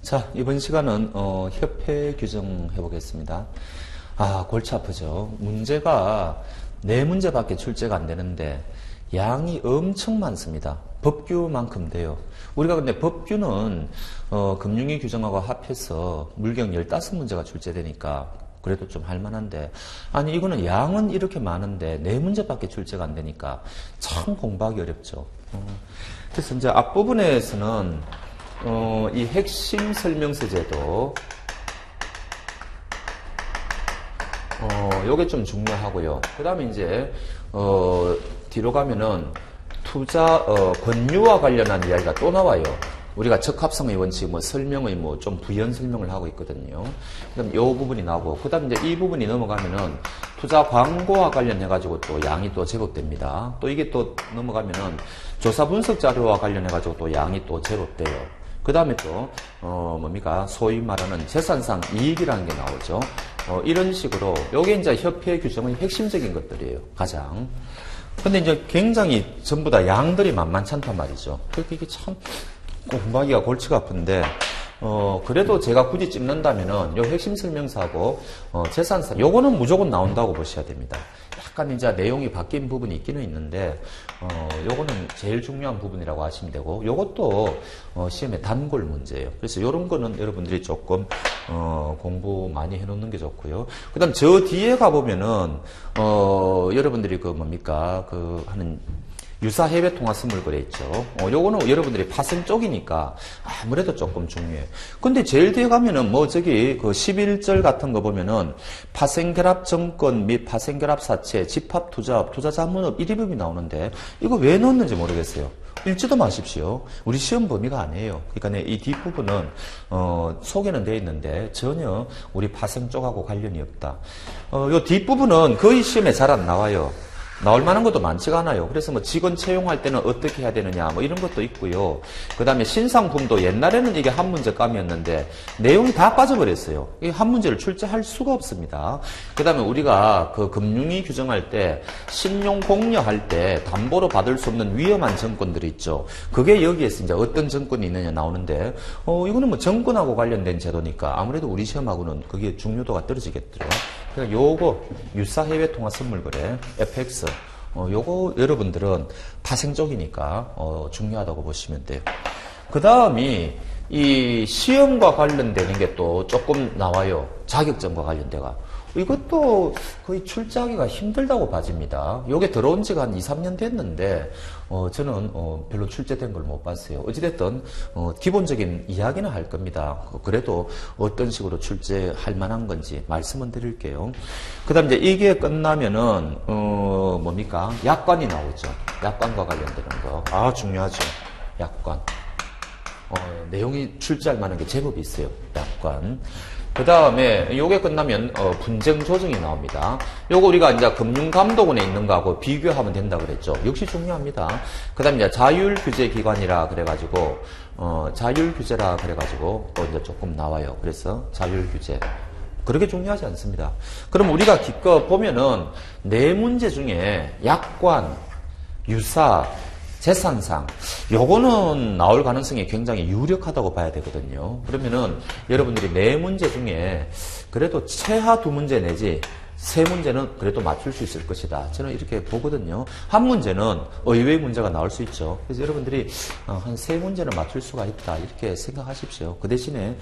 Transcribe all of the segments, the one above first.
자, 이번 시간은 협회 규정 해보겠습니다. 아, 골치 아프죠. 문제가 4문제밖에 출제가 안 되는데 양이 엄청 많습니다. 법규만큼 돼요. 우리가 근데 법규는 금융위 규정하고 합해서 물경 15문제가 출제되니까 그래도 좀 할만한데, 아니 이거는 양은 이렇게 많은데 4문제밖에 출제가 안 되니까 참 공부하기 어렵죠. 그래서 이제 앞부분에서는 이 핵심 설명서 제도, 요게 좀 중요하고요. 그 다음에 이제, 뒤로 가면은 투자, 권유와 관련한 이야기가 또 나와요. 우리가 적합성의 원칙, 설명의 좀 부연 설명을 하고 있거든요. 그 다음 요 부분이 나오고, 그 다음 이제 이 부분이 넘어가면은 투자 광고와 관련해가지고 또 양이 또 제법 됩니다. 또 이게 또 넘어가면은 조사 분석 자료와 관련해가지고 또 양이 또 제법 돼요. 그 다음에 또, 소위 말하는 재산상 이익이라는 게 나오죠. 이런 식으로, 요게 이제 협회 규정의 핵심적인 것들이에요. 가장. 근데 이제 굉장히 전부 다 양들이 만만치 않단 말이죠. 그렇게 이게 참 공부하기가 골치가 아픈데, 그래도 제가 굳이 찝는다면은 요 핵심 설명서하고, 재산상, 요거는 무조건 나온다고 보셔야 됩니다. 약간 이제 내용이 바뀐 부분이 있기는 있는데, 요거는 제일 중요한 부분이라고 하시면 되고, 요것도, 시험에 단골 문제예요. 그래서 요런 거는 여러분들이 조금, 공부 많이 해놓는 게 좋고요. 그 다음 저 뒤에 가보면은, 여러분들이 하는, 유사 해외 통화 선물거래 있죠. 요거는 여러분들이 파생 쪽이니까 아무래도 조금 중요해요. 근데 제일 뒤에 가면은 그 11절 같은 거 보면은 파생결합 정권 및 파생결합 사채, 집합 투자업, 투자자문업 이 부분이 나오는데 이거 왜 넣었는지 모르겠어요. 읽지도 마십시오. 우리 시험 범위가 아니에요. 그러니까 이 뒷부분은 소개는 되어 있는데 전혀 우리 파생 쪽하고 관련이 없다. 요 뒷부분은 거의 시험에 잘 안 나와요. 나올 만한 것도 많지가 않아요. 그래서 직원 채용할 때는 어떻게 해야 되느냐, 이런 것도 있고요. 그 다음에 신상품도 옛날에는 이게 한 문제 감이었는데 내용이 다 빠져버렸어요. 이 한 문제를 출제할 수가 없습니다. 그 다음에 우리가 그 금융위 규정할 때 신용 공여할 때 담보로 받을 수 없는 위험한 정권들이 있죠. 그게 여기에서 이제 어떤 정권이 있느냐 나오는데, 이거는 정권하고 관련된 제도니까 아무래도 우리 시험하고는 그게 중요도가 떨어지겠더라고요. 그러니까 요거 유사 해외 통화 선물 거래 FX 요거 여러분들은 파생 쪽이니까 중요하다고 보시면 돼요. 그 다음이 이 시험과 관련되는 게 또 조금 나와요. 자격증과 관련돼가. 이것도 거의 출제하기가 힘들다고 봐집니다. 요게 들어온 지가 한 2, 3년 됐는데, 저는, 별로 출제된 걸 못 봤어요. 어찌됐든, 기본적인 이야기는 할 겁니다. 그래도 어떤 식으로 출제할 만한 건지 말씀은 드릴게요. 그 다음 이제 이게 끝나면은, 약관이 나오죠. 약관과 관련되는 거. 아, 중요하죠. 약관. 내용이 출제할 만한 게 제법 있어요. 약관. 그 다음에 요게 끝나면 분쟁 조정이 나옵니다. 요거 우리가 이제 금융감독원에 있는 거하고 비교하면 된다 그랬죠. 역시 중요합니다. 그 다음에 이제 자율규제기관이라 그래가지고 자율규제라 그래가지고 또 이제 조금 나와요. 그래서 자율규제 그렇게 중요하지 않습니다. 그럼 우리가 기껏 보면은 4문제 중에 약관, 유사, 재산상 요거는 나올 가능성이 굉장히 유력하다고 봐야 되거든요. 그러면은 여러분들이 4문제 중에 그래도 최하 2문제 내지 3문제는 그래도 맞출 수 있을 것이다. 저는 이렇게 보거든요. 한 문제는 의외의 문제가 나올 수 있죠. 그래서 여러분들이 한 3문제는 맞출 수가 있다. 이렇게 생각하십시오. 그 대신에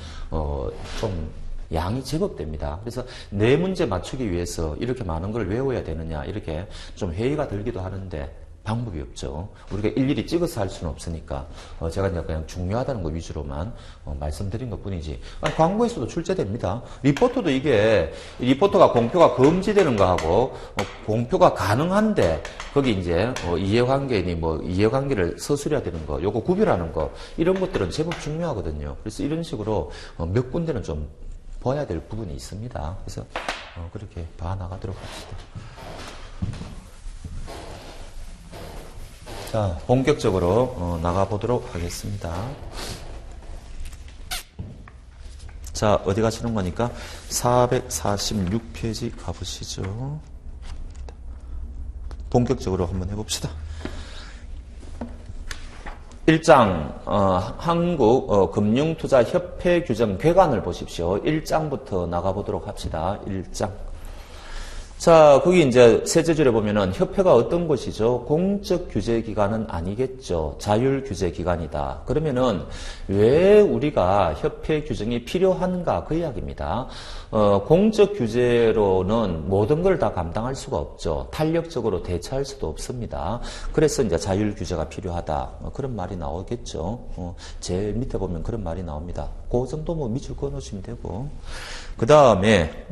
좀 양이 제법 됩니다. 그래서 4문제 맞추기 위해서 이렇게 많은 걸 외워야 되느냐 이렇게 좀 회의가 들기도 하는데 방법이 없죠. 우리가 일일이 찍어서 할 수는 없으니까 제가 이제 그냥 중요하다는 거 위주로만 말씀드린 것 뿐이지. 아니, 광고에서도 출제됩니다. 리포터도 이게 리포터가 공표가 금지되는 거하고 공표가 가능한데 거기 이제 이해관계니 이해관계를 서술해야 되는 거 요거 구별하는 거 이런 것들은 제법 중요하거든요. 그래서 이런 식으로 몇 군데는 좀 봐야 될 부분이 있습니다. 그래서 그렇게 봐나가도록 합시다. 자, 본격적으로 나가보도록 하겠습니다. 자, 어디 가시는 거니까 446페이지 가보시죠. 본격적으로 한번 해봅시다. 1장 한국금융투자협회 규정 궤관을 보십시오. 1장부터 나가보도록 합시다. 1장. 자, 거기 이제 셋째 줄에 보면은 협회가 어떤 곳이죠? 공적 규제 기관은 아니겠죠. 자율 규제 기관이다. 그러면은 왜 우리가 협회 규정이 필요한가? 그 이야기입니다. 공적 규제로는 모든 걸 다 감당할 수가 없죠. 탄력적으로 대처할 수도 없습니다. 그래서 이제 자율 규제가 필요하다. 그런 말이 나오겠죠. 제일 밑에 보면 그런 말이 나옵니다. 그 정도 뭐 밑줄 그어놓으시면 되고. 그 다음에,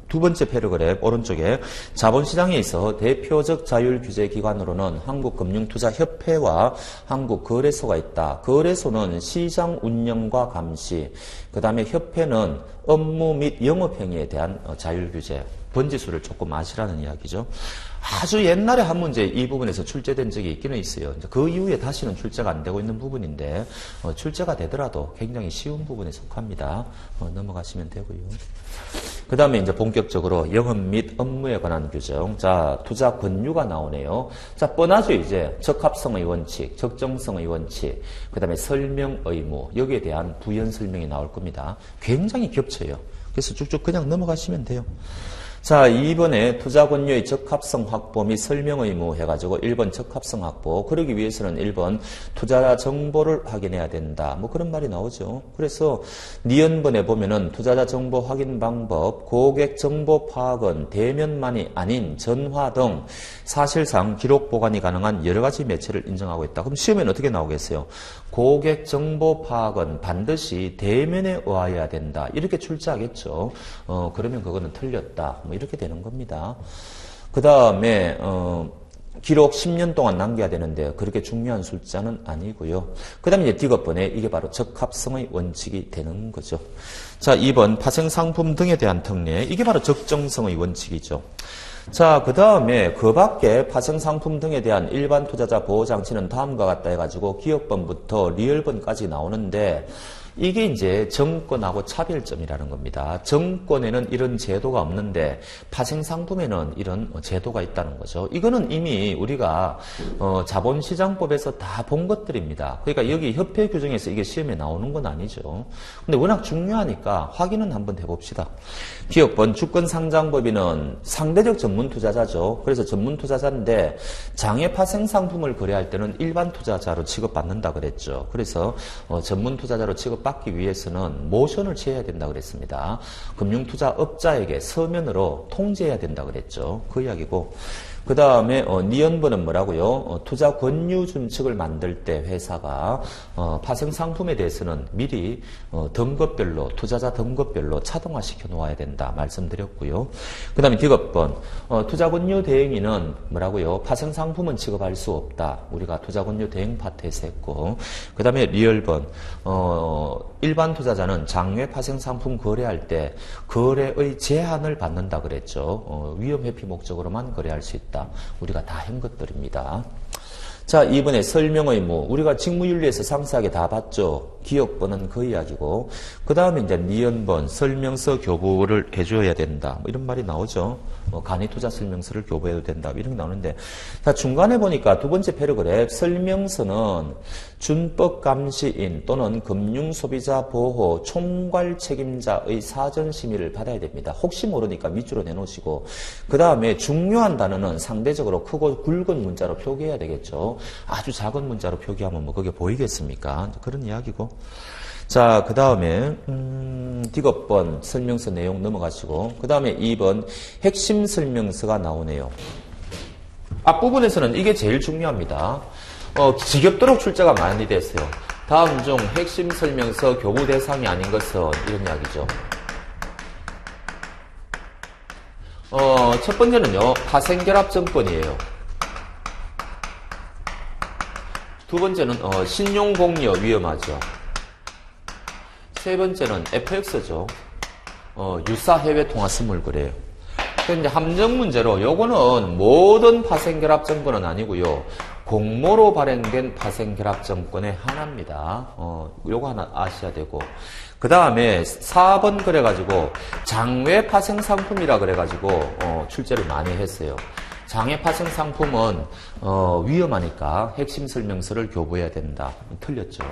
두 번째 패러그랩 오른쪽에 자본시장에 있어 대표적 자율규제기관으로는 한국금융투자협회와 한국거래소가 있다. 거래소는 시장 운영과 감시, 그 다음에 협회는 업무 및 영업행위에 대한 자율규제, 번지수를 조금 아시라는 이야기죠. 아주 옛날에 한 문제 이 부분에서 출제된 적이 있기는 있어요. 그 이후에 다시는 출제가 안 되고 있는 부분인데 출제가 되더라도 굉장히 쉬운 부분에 속합니다. 넘어가시면 되고요. 그 다음에 이제 본격적으로 영업 및 업무에 관한 규정. 자, 투자 권유가 나오네요. 자, 뻔하죠, 이제. 적합성의 원칙, 적정성의 원칙, 그 다음에 설명 의무, 여기에 대한 부연 설명이 나올 겁니다. 굉장히 겹쳐요. 그래서 쭉쭉 그냥 넘어가시면 돼요. 자, 2번에 투자 권유의 적합성 확보 및 설명 의무 해가지고 1번 적합성 확보. 그러기 위해서는 1번 투자자 정보를 확인해야 된다. 뭐 그런 말이 나오죠. 그래서 니은번에 보면은 투자자 정보 확인 방법, 고객 정보 파악은 대면만이 아닌 전화 등 사실상 기록 보관이 가능한 여러 가지 매체를 인정하고 있다. 그럼 시험에는 어떻게 나오겠어요? 고객 정보 파악은 반드시 대면에 의하여야 된다. 이렇게 출제하겠죠. 그러면 그거는 틀렸다. 뭐 이렇게 되는 겁니다. 그 다음에 기록 10년 동안 남겨야 되는데 그렇게 중요한 숫자는 아니고요. 그 다음에 이제 D급번에 이게 바로 적합성의 원칙이 되는 거죠. 자, 2번 파생상품 등에 대한 특례. 이게 바로 적정성의 원칙이죠. 자, 그 다음에 그 밖에 파생상품 등에 대한 일반 투자자 보호장치는 다음과 같다 해가지고 기업번부터 리얼번까지 나오는데 이게 이제 정권하고 차별점이라는 겁니다. 정권에는 이런 제도가 없는데 파생상품에는 이런 제도가 있다는 거죠. 이거는 이미 우리가 자본시장법에서 다 본 것들입니다. 그러니까 여기 협회 규정에서 이게 시험에 나오는 건 아니죠. 근데 워낙 중요하니까 확인은 한번 해봅시다. 기업번 주권상장법인은 상대적 전문투자자죠. 그래서 전문투자자인데 장외 파생상품을 거래할 때는 일반 투자자로 취급받는다 그랬죠. 그래서 전문투자자로 취급받기 위해서는 모션을 취해야 된다 그랬습니다. 금융투자업자에게 서면으로 통지해야 된다 그랬죠. 그 이야기고. 그 다음에 니은번은 뭐라고요? 투자 권유 준칙을 만들 때 회사가 파생 상품에 대해서는 미리 등급별로 투자자 등급별로 차등화시켜 놓아야 된다 말씀드렸고요. 그 다음에 D급번 투자 권유 대행인은 뭐라고요? 파생 상품은 취급할 수 없다. 우리가 투자 권유 대행 파트에서 했고. 그 다음에 리얼번 일반 투자자는 장외 파생 상품 거래할 때 거래의 제한을 받는다 그랬죠. 위험 회피 목적으로만 거래할 수 있다. 우리가 다 한 것들입니다. 자, 이번에 설명 의무. 우리가 직무윤리에서 상세하게 다 봤죠. 기업번은 그 이야기고. 그 다음에 이제 니은번 설명서 교부를 해줘야 된다. 뭐 이런 말이 나오죠. 간이투자 설명서를 교부해도 된다. 이런 게 나오는데. 자, 중간에 보니까 두 번째 패러그랩 설명서는 준법감시인 또는 금융소비자보호 총괄 책임자의 사전 심의를 받아야 됩니다. 혹시 모르니까 밑줄로 내놓으시고. 그 다음에 중요한 단어는 상대적으로 크고 굵은 문자로 표기해야 되겠죠. 아주 작은 문자로 표기하면 뭐 그게 보이겠습니까? 그런 이야기고. 자, 그 다음에 D급번 설명서 내용 넘어가시고 그 다음에 2번 핵심 설명서가 나오네요. 앞부분에서는 이게 제일 중요합니다. 지겹도록 출제가 많이 됐어요. 다음 중 핵심 설명서 교부 대상이 아닌 것은 이런 이야기죠. 첫 번째는요, 파생결합증권이에요. 두 번째는 신용공여 위험하죠. 세 번째는 FX죠. 유사 해외 통화 스물거래예요. 그런데 함정 문제로 요거는 모든 파생결합증권은 아니고요. 공모로 발행된 파생결합증권의 하나입니다. 요거 하나 아셔야 되고. 그 다음에 4번 그래가지고 장외 파생상품이라 그래가지고 출제를 많이 했어요. 장외 파생 상품은 위험하니까 핵심 설명서를 교부해야 된다. 틀렸죠.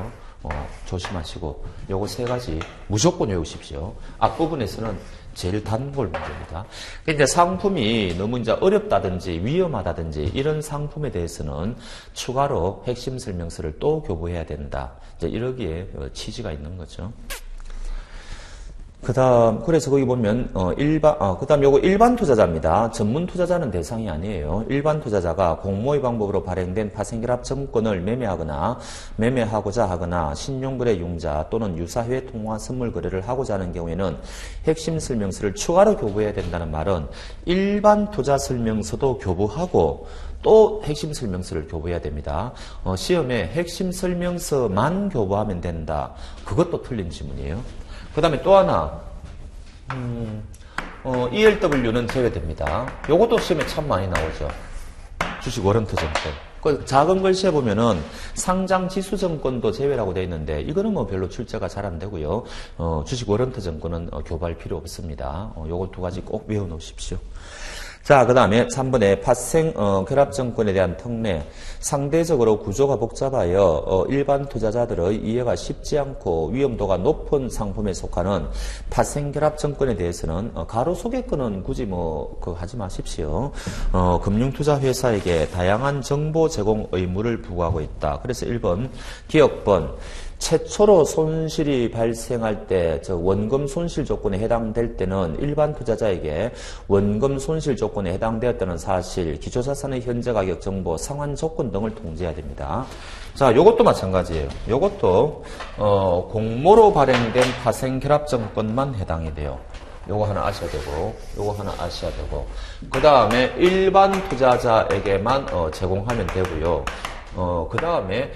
조심하시고 요거 세 가지 무조건 외우십시오. 앞부분에서는 제일 단골 문제입니다. 근데 상품이 너무 이제 어렵다든지 위험하다든지 이런 상품에 대해서는 추가로 핵심 설명서를 또 교부해야 된다. 이제 이러기에 취지가 있는 거죠. 그래서 거기 보면, 요거 일반 투자자입니다. 전문 투자자는 대상이 아니에요. 일반 투자자가 공모의 방법으로 발행된 파생결합 증권을 매매하고자 하거나 신용거래 융자 또는 유사회 통화 선물 거래를 하고자 하는 경우에는 핵심 설명서를 추가로 교부해야 된다는 말은 일반 투자 설명서도 교부하고 또 핵심 설명서를 교부해야 됩니다. 시험에 핵심 설명서만 교부하면 된다. 그것도 틀린 지문이에요. 그 다음에 또 하나, ELW는 제외됩니다. 요것도 시험에 참 많이 나오죠. 주식 워런트 증권. 작은 글씨에 보면은 상장 지수 증권도 제외라고 되어 있는데, 이거는 뭐 별로 출제가 잘 안 되고요. 주식 워런트 증권은 교부할 필요 없습니다. 요거 두 가지 꼭 외워 놓으십시오. 자, 그 다음에 3번에 파생 결합증권에 대한 특례. 상대적으로 구조가 복잡하여 일반 투자자들의 이해가 쉽지 않고 위험도가 높은 상품에 속하는 파생 결합증권에 대해서는 가로 속의 거는 굳이 하지 마십시오. 금융투자회사에게 다양한 정보 제공 의무를 부과하고 있다. 그래서 1번 기억번. 최초로 손실이 발생할 때 원금 손실 조건에 해당될 때는 일반 투자자에게 원금 손실 조건에 해당되었다는 사실, 기초자산의 현재 가격 정보, 상환 조건 등을 통지해야 됩니다. 자, 요것도 마찬가지예요. 요것도 공모로 발행된 파생 결합 증권만 해당이 돼요. 요거 하나 아셔야 되고, 요거 하나 아셔야 되고, 그 다음에 일반 투자자에게만 제공하면 되고요. 그 다음에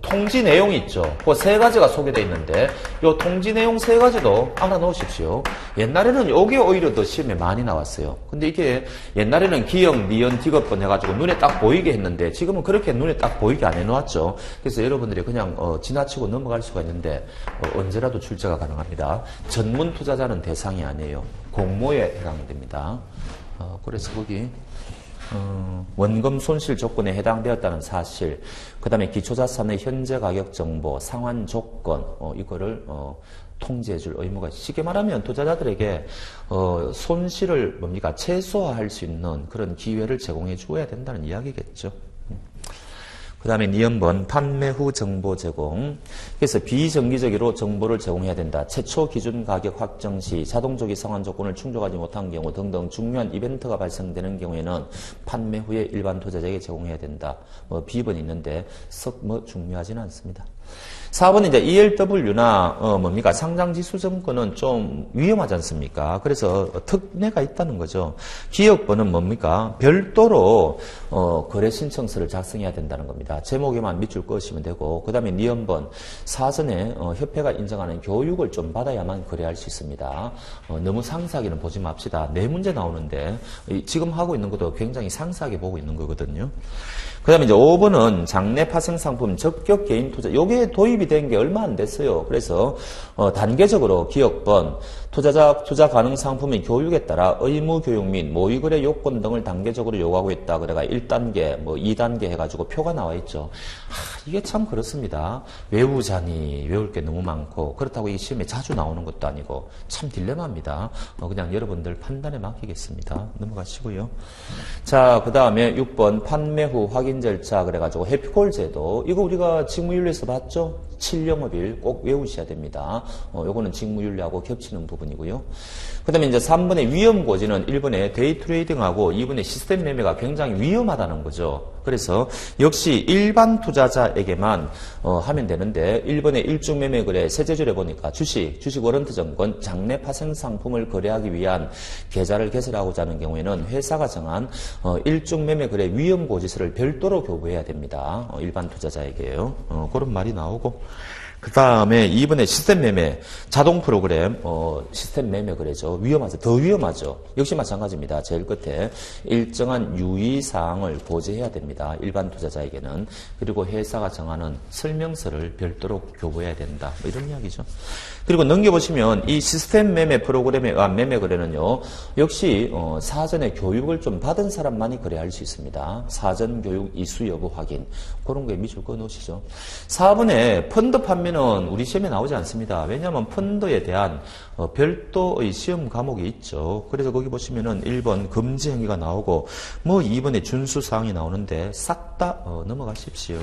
통지 내용이 있죠. 그 세 가지가 소개되어 있는데, 요 통지 내용 세 가지도 알아 놓으십시오. 옛날에는 요게 오히려 더 시험에 많이 나왔어요. 근데 이게 옛날에는 기역, 니은, 디귿번 해가지고 눈에 딱 보이게 했는데, 지금은 그렇게 눈에 딱 보이게 안 해놓았죠. 그래서 여러분들이 그냥 지나치고 넘어갈 수가 있는데, 언제라도 출제가 가능합니다. 전문 투자자는 대상이 아니에요. 공모에 해당됩니다. 그래서 거기 원금 손실 조건에 해당되었다는 사실, 그 다음에 기초자산의 현재 가격 정보, 상환 조건, 이거를 통지해 줄 의무가, 쉽게 말하면 투자자들에게 손실을 최소화할 수 있는 그런 기회를 제공해 주어야 된다는 이야기겠죠. 그 다음에 니은번 판매 후 정보 제공. 그래서 비정기적으로 정보를 제공해야 된다. 최초 기준 가격 확정 시 자동적인 상환 조건을 충족하지 못한 경우 등등 중요한 이벤트가 발생되는 경우에는 판매 후에 일반 투자자에게 제공해야 된다. B번이 있는데 썩 중요하지는 않습니다. 4번은 이제 ELW나 상장지수 증권은 좀 위험하지 않습니까? 그래서 특례가 있다는 거죠. 기억번은 별도로 거래 신청서를 작성해야 된다는 겁니다. 제목에만 밑줄 그으시면 되고, 그 다음에 니은번 사전에 협회가 인정하는 교육을 좀 받아야만 거래할 수 있습니다. 너무 상세하게는 보지 맙시다. 네 문제 나오는데 지금 하고 있는 것도 굉장히 상세하게 보고 있는 거거든요. 그 다음에 이제 5번은 장내 파생 상품 적격 개인 투자. 요게 도입이 된 게 얼마 안 됐어요. 그래서 단계적으로 기억번 투자자 투자 가능 상품의 교육에 따라 의무 교육 및 모의거래 요건 등을 단계적으로 요구하고 있다. 그래가 1단계, 2단계 해가지고 표가 나와 있죠. 이게 참 그렇습니다. 외우자니 외울 게 너무 많고, 그렇다고 이 시험에 자주 나오는 것도 아니고 참 딜레마입니다. 그냥 여러분들 판단에 맡기겠습니다. 넘어가시고요. 자, 그 다음에 6번 판매 후 확인 절차 그래가지고 해피콜 제도. 이거 우리가 직무윤리에서 봤죠? 7영업일 꼭 외우셔야 됩니다. 요거는 직무윤리하고 겹치는 부분이고요. 그 다음에 이제 3번의 위험고지는 1번의 데이 트레이딩하고 2번의 시스템 매매가 굉장히 위험하다는 거죠. 그래서 역시 일반 투자자에게만 하면 되는데, 1번의 일중매매 거래 세제줄에 보니까 주식 워런트 증권 장내 파생 상품을 거래하기 위한 계좌를 개설하고자 하는 경우에는 회사가 정한 일중매매 거래 위험고지서를 별도로 교부해야 됩니다. 일반 투자자에게요. 그런 말이 나오고, 그 다음에 2번에 시스템 매매, 자동 프로그램, 시스템 매매 그래죠. 위험하죠. 더 위험하죠. 역시 마찬가지입니다. 제일 끝에 일정한 유의사항을 고지해야 됩니다. 일반 투자자에게는. 그리고 회사가 정하는 설명서를 별도로 교부해야 된다. 뭐 이런 이야기죠. 그리고 넘겨보시면 이 시스템 매매 프로그램에 의한 매매 거래는요. 역시 사전에 교육을 좀 받은 사람만이 거래할 수 있습니다. 사전 교육 이수 여부 확인. 그런 거에 밑줄 그어 놓으시죠. 4번에 펀드 판매는 우리 시험에 나오지 않습니다. 왜냐하면 펀드에 대한 별도의 시험 과목이 있죠. 그래서 거기 보시면은 1번 금지 행위가 나오고 뭐 2번에 준수 사항이 나오는데 싹 다 넘어가십시오.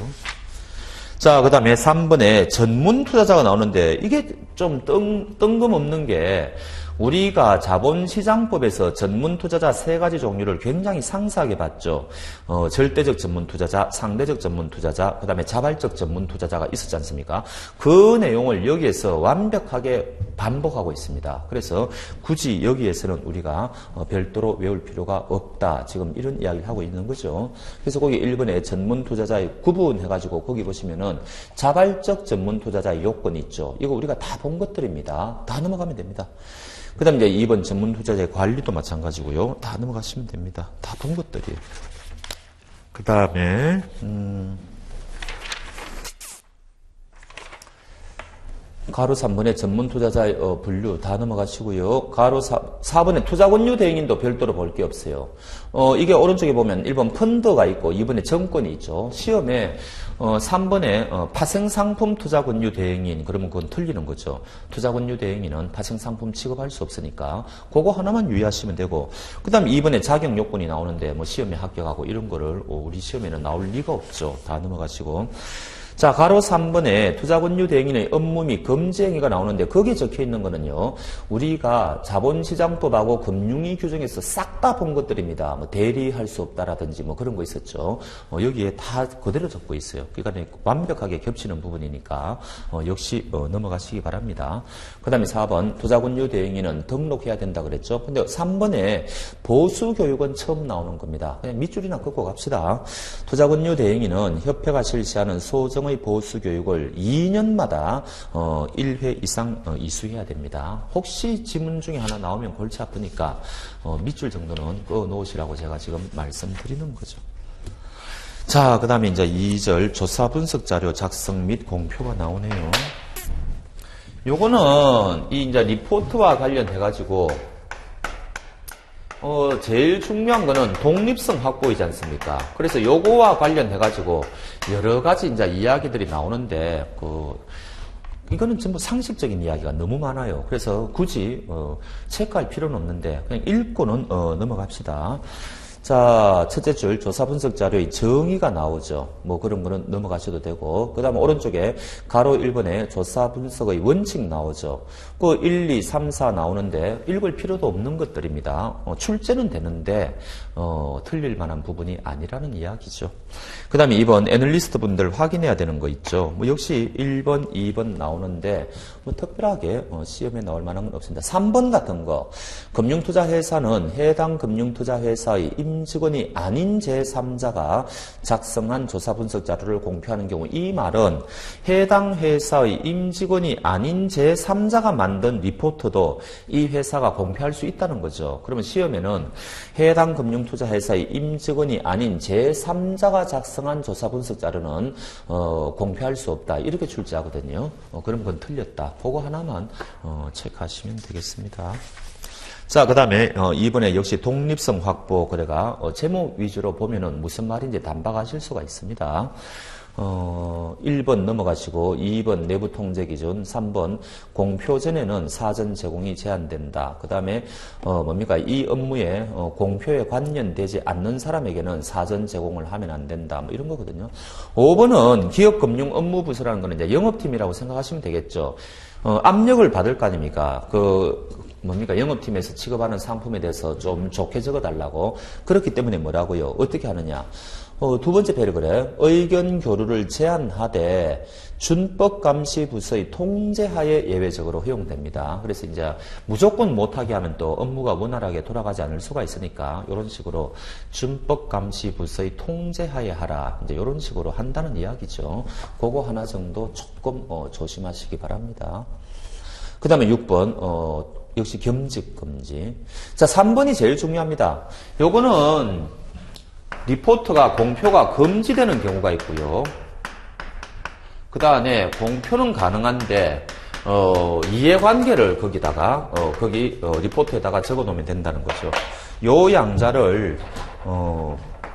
자, 그 다음에 3번에 전문 투자자가 나오는데 이게 좀 뜬금없는 게 우리가 자본시장법에서 전문 투자자 3가지 종류를 굉장히 상세하게 봤죠. 절대적 전문 투자자, 상대적 전문 투자자, 그 다음에 자발적 전문 투자자가 있었지 않습니까? 그 내용을 여기에서 완벽하게 반복하고 있습니다. 그래서 굳이 여기에서는 우리가 별도로 외울 필요가 없다. 지금 이런 이야기를 하고 있는 거죠. 그래서 거기 1번에 전문 투자자의 구분해가지고 거기 보시면은 자발적 전문 투자자의 요건이 있죠. 이거 우리가 다 본 것들입니다. 다 넘어가면 됩니다. 그 다음에 이제 2번 전문 투자자의 관리도 마찬가지고요. 다 넘어가시면 됩니다. 다 본 것들이에요. 그 다음에, 가로 3번에 전문 투자자의 분류 다 넘어가시고요. 가로 4번에 투자권유 대행인도 별도로 볼 게 없어요. 이게 오른쪽에 보면 1번 펀드가 있고 2번에 정권이 있죠. 시험에 3번에 파생상품 투자권유 대행인 그러면 그건 틀리는 거죠. 투자권유 대행인은 파생상품 취급할 수 없으니까 그거 하나만 유의하시면 되고 그 다음에 2번에 자격 요건이 나오는데 뭐 시험에 합격하고 이런 거를 우리 시험에는 나올 리가 없죠. 다 넘어가시고 자, 가로 3번에 투자권유 대행인의 업무 및 금지 행위가 나오는데 거기에 적혀 있는 거는요. 우리가 자본시장법하고 금융위 규정에서 싹 다 본 것들입니다. 뭐 대리할 수 없다라든지 뭐 그런 거 있었죠. 여기에 다 그대로 적고 있어요. 그러니까 완벽하게 겹치는 부분이니까 역시 넘어가시기 바랍니다. 그 다음에 4번 투자권유 대행인은 등록해야 된다 그랬죠. 근데 3번에 보수교육은 처음 나오는 겁니다. 그냥 밑줄이나 긋고 갑시다. 투자권유 대행인은 협회가 실시하는 소정 의 보수 교육을 2년마다 1회 이상 이수해야 됩니다. 혹시 지문 중에 하나 나오면 골치 아프니까 밑줄 정도는 꺼 놓으시라고 제가 지금 말씀드리는 거죠. 자, 그 다음에 이제 2절 조사 분석 자료 작성 및 공표가 나오네요. 요거는 이 이제 리포트와 관련해가지고 제일 중요한 거는 독립성 확보이지 않습니까? 그래서 요거와 관련해가지고 여러 가지 이제 이야기들이 나오는데, 이거는 전부 상식적인 이야기가 너무 많아요. 그래서 굳이, 체크할 필요는 없는데, 그냥 읽고는, 넘어갑시다. 자, 첫째 줄 조사 분석 자료의 정의가 나오죠. 뭐 그런 거는 넘어가셔도 되고 그 다음에 오른쪽에 가로 1번에 조사 분석의 원칙 나오죠. 그 1, 2, 3, 4 나오는데 읽을 필요도 없는 것들입니다. 출제는 되는데 틀릴 만한 부분이 아니라는 이야기죠. 그 다음에 2번 애널리스트 분들 확인해야 되는 거 있죠. 뭐 역시 1번, 2번 나오는데 뭐 특별하게 시험에 나올 만한 건 없습니다. 3번 같은 거 금융투자회사는 해당 금융투자회사의 임직원이 아닌 제3자가 작성한 조사 분석 자료를 공표하는 경우 이 말은 해당 회사의 임직원이 아닌 제3자가 만든 리포트도 이 회사가 공표할 수 있다는 거죠. 그러면 시험에는 해당 금융투자회사의 임직원이 아닌 제3자가 작성한 조사 분석 자료는 공표할 수 없다. 이렇게 출제하거든요. 그런 건 틀렸다. 그거 하나만 체크하시면 되겠습니다. 자, 그 다음에 2번에 역시 독립성 확보 그래가 제목 위주로 보면은 무슨 말인지 단박하실 수가 있습니다. 1번 넘어가시고 2번 내부 통제 기준, 3번 공표 전에는 사전 제공이 제한된다. 그 다음에 뭡니까? 이 업무에 공표에 관련되지 않는 사람에게는 사전 제공을 하면 안 된다. 뭐 이런 거거든요. 5번은 기업금융업무부서라는 거는 이제 영업팀이라고 생각하시면 되겠죠. 압력을 받을 거 아닙니까? 뭡니까? 영업팀에서 취급하는 상품에 대해서 좀 좋게 적어달라고. 그렇기 때문에 뭐라고요? 어떻게 하느냐? 두 번째 패러그래. 의견 교류를 제한하되 준법감시부서의 통제하에 예외적으로 허용됩니다. 그래서 이제 무조건 못하게 하면 또 업무가 원활하게 돌아가지 않을 수가 있으니까 이런 식으로 준법감시부서의 통제하에 하라. 이제 이런 식으로 한다는 이야기죠. 그거 하나 정도 조금 조심하시기 바랍니다. 그 다음에 6번 역시 겸직금지. 자, 3번이 제일 중요합니다. 요거는 리포트가 공표가 금지되는 경우가 있고요. 그 다음에 공표는 가능한데 이해관계를 거기다가 리포트에다가 적어 놓으면 된다는 거죠. 요 양자를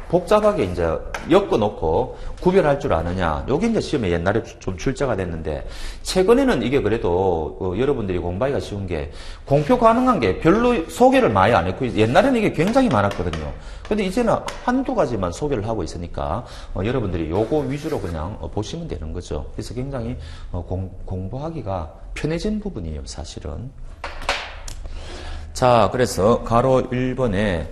복잡하게 이제 엮어놓고 구별할 줄 아느냐. 요게 이제 시험에 옛날에 좀 출제가 됐는데, 최근에는 이게 그래도 여러분들이 공부하기가 쉬운 게, 공표 가능한 게 별로 소개를 많이 안 했고, 옛날에는 이게 굉장히 많았거든요. 근데 이제는 한두 가지만 소개를 하고 있으니까, 여러분들이 요거 위주로 그냥 보시면 되는 거죠. 그래서 굉장히 공부하기가 편해진 부분이에요, 사실은. 자, 그래서 가로 1번에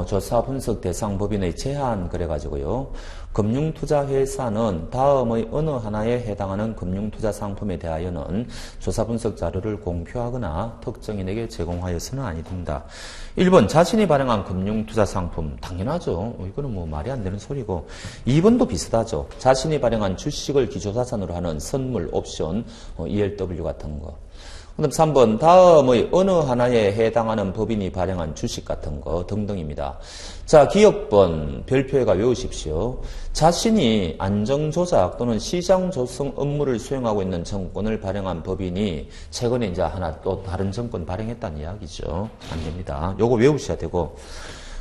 조사 분석 대상 법인의 제한 그래가지고요. 금융투자회사는 다음의 어느 하나에 해당하는 금융투자 상품에 대하여는 조사 분석 자료를 공표하거나 특정인에게 제공하여서는 아니 된다. 1번 자신이 발행한 금융투자 상품 당연하죠. 이거는 뭐 말이 안 되는 소리고. 2번도 비슷하죠. 자신이 발행한 주식을 기초자산으로 하는 선물, 옵션, ELW 같은 거. 그 다음 3번 다음의 어느 하나에 해당하는 법인이 발행한 주식 같은 거 등등입니다. 자, 기억번 별표에가 외우십시오. 자신이 안정조작 또는 시장 조성 업무를 수행하고 있는 정권을 발행한 법인이 최근에 이제 하나 또 다른 정권 발행했다는 이야기죠. 안 됩니다. 요거 외우셔야 되고.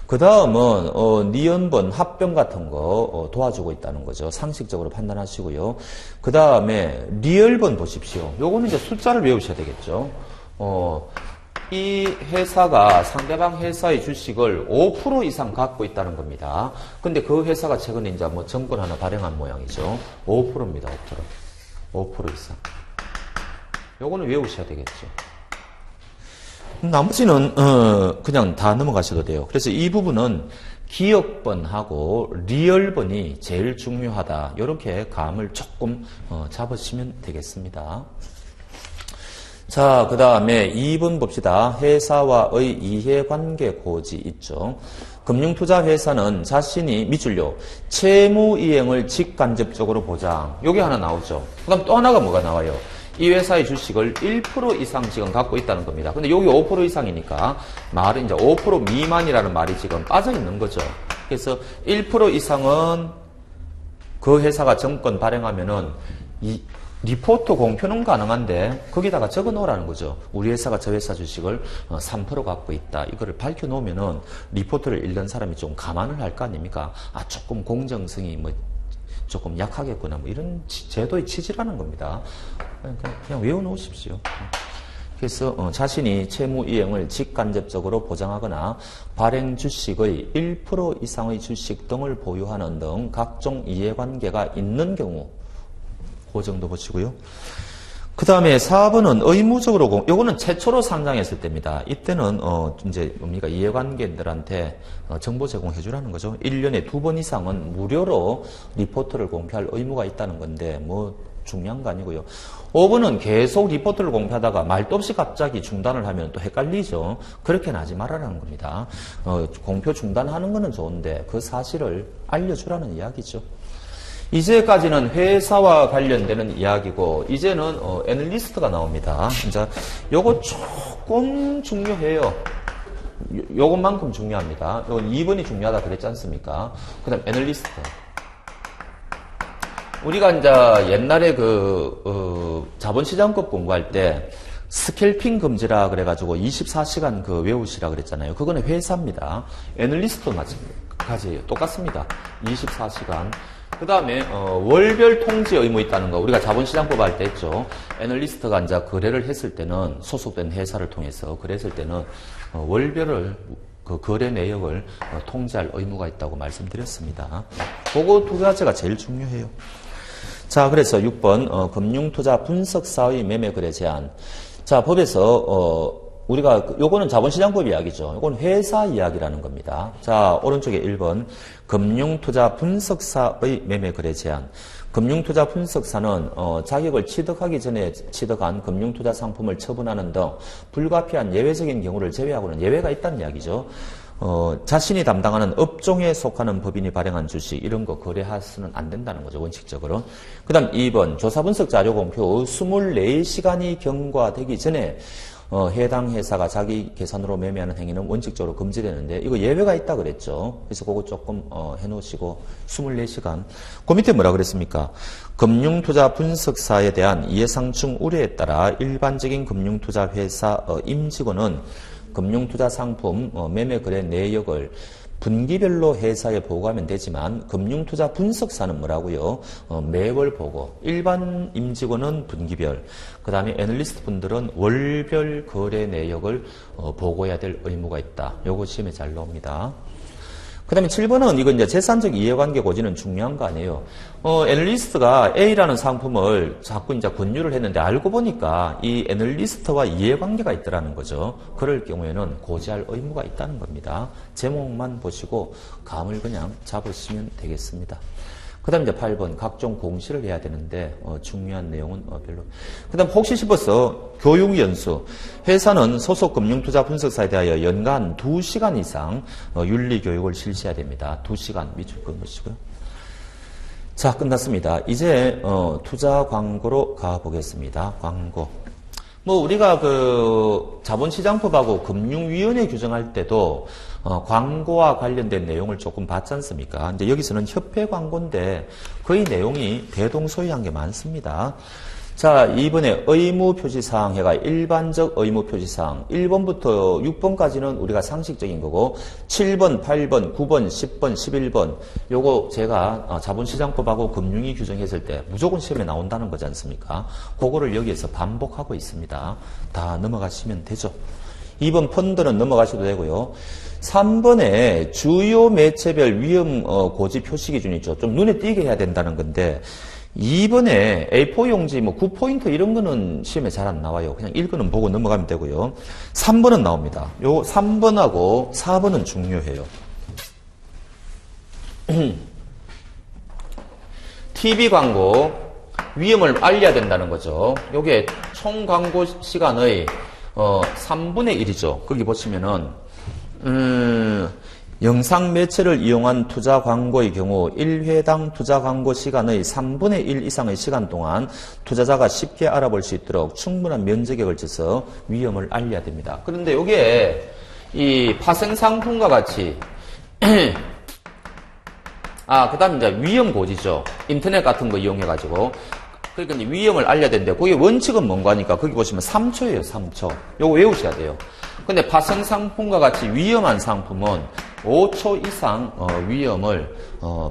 그 다음은 니은번 합병 같은 거 도와주고 있다는 거죠. 상식적으로 판단하시고요. 그 다음에 리얼번 보십시오. 요거는 이제 숫자를 외우셔야 되겠죠. 이 회사가 상대방 회사의 주식을 5% 이상 갖고 있다는 겁니다. 근데 그 회사가 최근에 이제 뭐 정권 하나 발행한 모양이죠. 5%입니다. 5% 이상. 요거는 외우셔야 되겠죠. 나머지는 그냥 다 넘어가셔도 돼요. 그래서 이 부분은 기억번하고 리얼번이 제일 중요하다. 이렇게 감을 조금 잡으시면 되겠습니다. 자, 그 다음에 2번 봅시다. 회사와의 이해관계 고지 있죠. 금융투자회사는 자신이 밑줄요. 채무이행을 직간접적으로 보장. 요게 하나 나오죠. 그 다음 또 하나가 뭐가 나와요? 이 회사의 주식을 1% 이상 지금 갖고 있다는 겁니다. 근데 여기 5% 이상이니까 말은 이제 5% 미만이라는 말이 지금 빠져 있는 거죠. 그래서 1% 이상은 그 회사가 정권 발행하면은 이 리포트 공표는 가능한데 거기다가 적어 놓으라는 거죠. 우리 회사가 저 회사 주식을 3% 갖고 있다. 이거를 밝혀 놓으면은 리포트를 읽는 사람이 좀 감안을 할 거 아닙니까? 아, 조금 공정성이 뭐 조금 약하겠구나. 뭐 이런 제도의 취지라는 겁니다. 그냥 외워놓으십시오. 그래서 자신이 채무이행을 직간접적으로 보장하거나 발행 주식의 1% 이상의 주식 등을 보유하는 등 각종 이해관계가 있는 경우 그 정도 보시고요. 그 다음에 4번은 의무적으로 요거는 최초로 상장했을 때입니다. 이때는 이제 뭡니까 이해관계들한테 정보 제공해 주라는 거죠. 1년에 2번 이상은 무료로 리포트를 공표할 의무가 있다는 건데 뭐 중요한 거 아니고요. 5번은 계속 리포트를 공표하다가 말도 없이 갑자기 중단을 하면 또 헷갈리죠. 그렇게는 하지 말아라는 겁니다. 공표 중단하는 거는 좋은데 그 사실을 알려주라는 이야기죠. 이제까지는 회사와 관련되는 이야기고 이제는 애널리스트가 나옵니다. 이제 요거 조금 중요해요. 요것만큼 중요합니다. 요건 2번이 중요하다 그랬지 않습니까? 그 다음 애널리스트. 우리가 이제 옛날에 자본시장법 공부할 때 스캘핑 금지라 그래가지고 24시간 외우시라 그랬잖아요. 그거는 회사입니다. 애널리스트도 마찬가지예요. 똑같습니다. 24시간. 그 다음에 월별 통지 의무 있다는 거 우리가 자본시장법 할 때 했죠. 애널리스트가 이제 거래를 했을 때는 소속된 회사를 통해서 거래했을 때는 월별을 그 거래 내역을 통지할 의무가 있다고 말씀드렸습니다. 그거 두 가지가 제일 중요해요. 자, 그래서 6번 금융투자 분석사의 매매거래 제한. 자, 법에서 우리가 요거는 자본시장법 이야기죠. 요건 회사 이야기라는 겁니다. 자, 오른쪽에 1번 금융투자 분석사의 매매 거래 제한. 금융투자 분석사는 자격을 취득하기 전에 취득한 금융투자 상품을 처분하는 등 불가피한 예외적인 경우를 제외하고는 예외가 있다는 이야기죠. 자신이 담당하는 업종에 속하는 법인이 발행한 주식 이런 거 거래해서는 안 된다는 거죠. 원칙적으로. 그 다음 2번 조사분석 자료 공표 후 24시간이 경과되기 전에 해당 회사가 자기 계산으로 매매하는 행위는 원칙적으로 금지되는데 이거 예외가 있다 그랬죠. 그래서 그거 조금 해놓으시고 24시간. 그 밑에 뭐라 그랬습니까? 금융투자 분석사에 대한 이해상충 우려에 따라 일반적인 금융투자 회사 임직원은 금융투자 상품 매매 거래 내역을 분기별로 회사에 보고하면 되지만 금융투자 분석사는 뭐라고요? 매월 보고. 일반 임직원은 분기별. 그 다음에 애널리스트 분들은 월별 거래 내역을 보고해야 될 의무가 있다. 요거 시험에 잘 나옵니다. 그 다음에 7번은 이건 이제 재산적 이해관계 고지는 중요한 거 아니에요. 애널리스트가 A라는 상품을 자꾸 이제 권유를 했는데 알고 보니까 이 애널리스트와 이해관계가 있더라는 거죠. 그럴 경우에는 고지할 의무가 있다는 겁니다. 제목만 보시고 감을 그냥 잡으시면 되겠습니다. 그 다음 이제 8번 각종 공시를 해야 되는데 중요한 내용은 별로. 그 다음 혹시 싶어서 교육연수. 회사는 소속 금융투자 분석사에 대하여 연간 2시간 이상 윤리교육을 실시해야 됩니다. 2시간 밑줄 끊으시고요. 자, 끝났습니다. 이제 투자 광고로 가보겠습니다. 광고. 우리가 자본시장법하고 금융위원회 규정할 때도 광고와 관련된 내용을 조금 봤지 않습니까? 이제 여기서는 협회 광고인데 거의 내용이 대동소이한 게 많습니다. 자, 이번에 의무 표시사항 해가 일반적 의무 표시사항 1번부터 6번까지는 우리가 상식적인 거고 7번, 8번, 9번, 10번, 11번 요거 제가 자본시장법하고 금융위 규정했을 때 무조건 시험에 나온다는 거지 않습니까? 그거를 여기에서 반복하고 있습니다. 다 넘어가시면 되죠. 2번 펀드는 넘어가셔도 되고요. 3번에 주요 매체별 위험 고지 표시 기준이 있죠. 좀 눈에 띄게 해야 된다는 건데 2번에 A4 용지 9포인트 이런 거는 시험에 잘 안 나와요. 그냥 읽어는 보고 넘어가면 되고요. 3번은 나옵니다. 요 3번하고 4번은 중요해요. TV 광고 위험을 알려야 된다는 거죠. 요게 총 광고 시간의 3분의 1이죠. 거기 보시면은 영상 매체를 이용한 투자 광고의 경우 1회당 투자 광고 시간의 3분의 1 이상의 시간 동안 투자자가 쉽게 알아볼 수 있도록 충분한 면적에 걸쳐서 위험을 알려야 됩니다. 그런데 이게 이 파생상품과 같이 그 다음에 이제 위험 고지죠. 인터넷 같은 거 이용해가지고. 그러니까 이제 위험을 알려야 되는데, 거기 원칙은 뭔가 하니까, 거기 보시면 3초예요, 3초. 요거 외우셔야 돼요. 근데 파생상품과 같이 위험한 상품은 5초 이상 위험을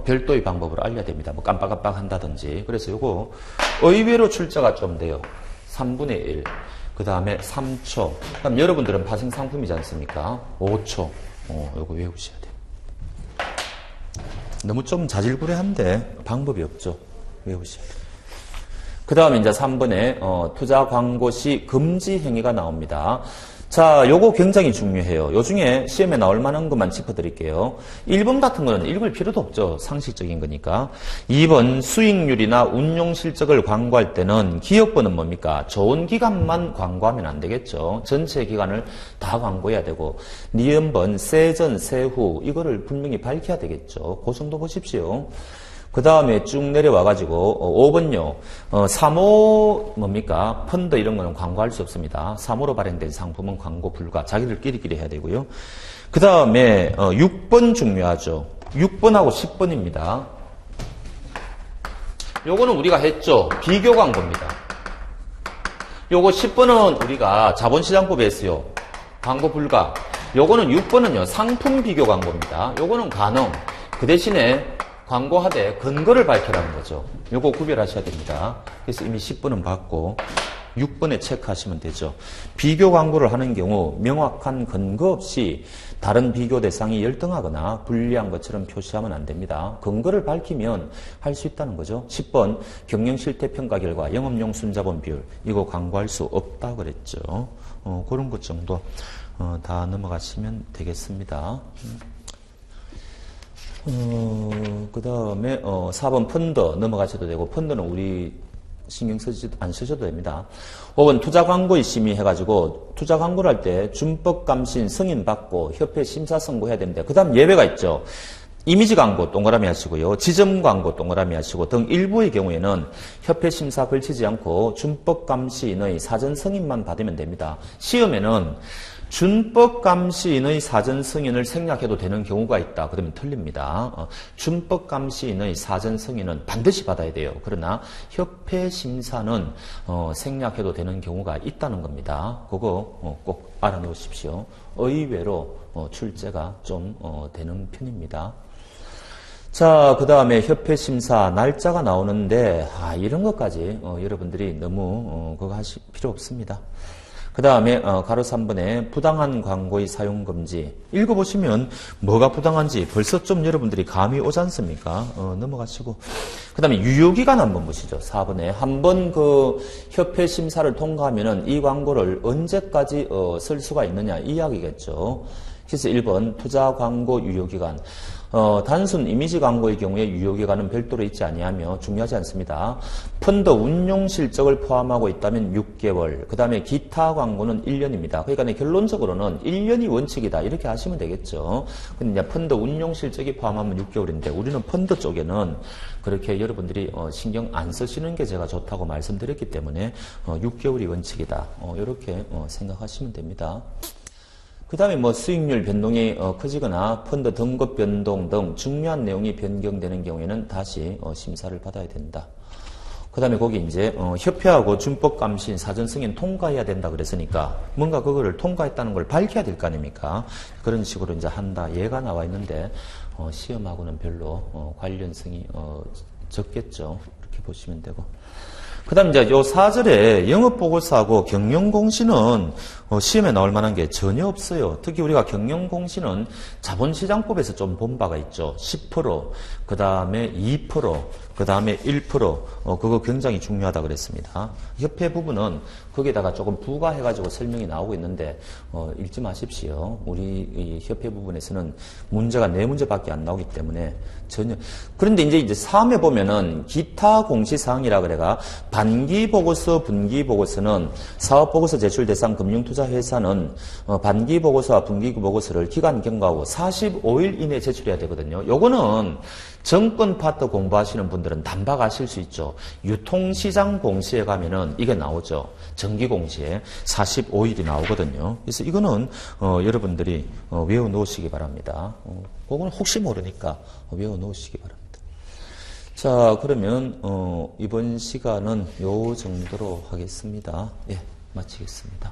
별도의 방법으로 알려야 됩니다. 깜빡깜빡 한다든지. 그래서 요거 의외로 출제가 좀 돼요. 3분의 1. 그 다음에 3초. 그럼 여러분들은 파생상품이지 않습니까? 5초. 요거 외우셔야 돼요. 너무 좀 자질구레한데 방법이 없죠. 외우셔야 돼요. 그 다음에 이제 3번에 투자 광고 시 금지 행위가 나옵니다. 자, 요거 굉장히 중요해요. 요 중에 시험에 나올 만한 것만 짚어드릴게요. 1번 같은 거는 읽을 필요도 없죠. 상식적인 거니까. 2번 수익률이나 운용 실적을 광고할 때는 기업번은 뭡니까? 좋은 기간만 광고하면 안 되겠죠. 전체 기간을 다 광고해야 되고 니은번, 세전, 세후 이거를 분명히 밝혀야 되겠죠. 그 정도 보십시오. 그 다음에 쭉 내려와가지고 5번요. 3호 뭡니까? 펀드 이런 거는 광고할 수 없습니다. 3호로 발행된 상품은 광고 불가. 자기들끼리 해야 되고요. 그 다음에 6번 중요하죠. 6번하고 10번입니다. 요거는 우리가 했죠. 비교 광고입니다. 요거 10번은 우리가 자본시장법에 했어요. 광고 불가. 요거는 6번은요. 상품 비교 광고입니다. 요거는 가능. 그 대신에 광고하되 근거를 밝혀라는 거죠. 요거 구별하셔야 됩니다. 그래서 이미 10번은 봤고 6번에 체크하시면 되죠. 비교 광고를 하는 경우 명확한 근거 없이 다른 비교 대상이 열등하거나 불리한 것처럼 표시하면 안 됩니다. 근거를 밝히면 할 수 있다는 거죠. 10번 경영 실태 평가 결과 영업용 순자본 비율 이거 광고할 수 없다 그랬죠. 그런 것 정도 다 넘어가시면 되겠습니다. 그 다음에 4번 펀드 넘어가셔도 되고 펀드는 우리 신경 안 쓰셔도 됩니다. 5번 투자 광고의 심의 해가지고 투자 광고를 할 때 준법 감신 승인 받고 협회 심사 선고해야 됩니다. 그 다음 예외가 있죠. 이미지 광고 동그라미 하시고요. 지점 광고 동그라미 하시고 등 일부의 경우에는 협회 심사 걸치지 않고 준법 감시인의 사전 승인만 받으면 됩니다. 시험에는 준법 감시인의 사전 승인을 생략해도 되는 경우가 있다. 그러면 틀립니다. 준법 감시인의 사전 승인은 반드시 받아야 돼요. 그러나 협회 심사는 생략해도 되는 경우가 있다는 겁니다. 그거 꼭 알아놓으십시오. 의외로 출제가 좀 되는 편입니다. 자, 그 다음에 협회 심사 날짜가 나오는데 이런 것까지 여러분들이 너무 그거 하실 필요 없습니다. 그 다음에 가로 3번에 부당한 광고의 사용 금지 읽어보시면 뭐가 부당한지 벌써 좀 여러분들이 감이 오지 않습니까? 넘어가시고 그 다음에 유효기간 한번 보시죠. 4번에 한번 그 협회 심사를 통과하면은 이 광고를 언제까지 쓸 수가 있느냐 이 이야기겠죠. 그래서 1번 투자 광고 유효기간 단순 이미지 광고의 경우에 유효기간은 별도로 있지 아니하며 중요하지 않습니다. 펀드 운용 실적을 포함하고 있다면 6개월, 그 다음에 기타 광고는 1년입니다. 그러니까 결론적으로는 1년이 원칙이다 이렇게 하시면 되겠죠. 근데 이제 펀드 운용 실적이 포함하면 6개월인데 우리는 펀드 쪽에는 그렇게 여러분들이 신경 안 쓰시는 게 제가 좋다고 말씀드렸기 때문에 6개월이 원칙이다. 이렇게 생각하시면 됩니다. 그 다음에 수익률 변동이 커지거나 펀드 등급 변동 등 중요한 내용이 변경되는 경우에는 다시 심사를 받아야 된다. 그 다음에 거기 이제 협회하고 준법 감시인 사전 승인 통과해야 된다 그랬으니까 뭔가 그거를 통과했다는 걸 밝혀야 될 거 아닙니까? 그런 식으로 이제 한다. 얘가 나와 있는데 시험하고는 별로 관련성이 적겠죠. 이렇게 보시면 되고. 그 다음 이제 요 4절에 영업보고서하고 경영공시는 시험에 나올 만한 게 전혀 없어요. 특히 우리가 경영공시는 자본시장법에서 좀 본 바가 있죠. 10%, 그 다음에 2%, 그 다음에 1%, 그거 굉장히 중요하다 그랬습니다. 협회 부분은 거기에다가 조금 부과해가지고 설명이 나오고 있는데, 읽지 마십시오. 우리 이 협회 부분에서는 문제가 4문제밖에 안 나오기 때문에 전혀. 그런데 이제 3에 보면은 기타 공시사항이라 그래가 반기보고서, 분기보고서는 사업보고서 제출 대상 금융투자회사는 반기보고서와 분기보고서를 기간 경과하고 45일 이내에 제출해야 되거든요. 요거는 정권 파트 공부하시는 분들은 단박하실 수 있죠. 유통시장 공시에 가면은 이게 나오죠. 정기공시에 45일이 나오거든요. 그래서 이거는 여러분들이 외워 놓으시기 바랍니다. 그거는 혹시 모르니까 외워 놓으시기 바랍니다. 자, 그러면 이번 시간은 요 정도로 하겠습니다. 예, 마치겠습니다.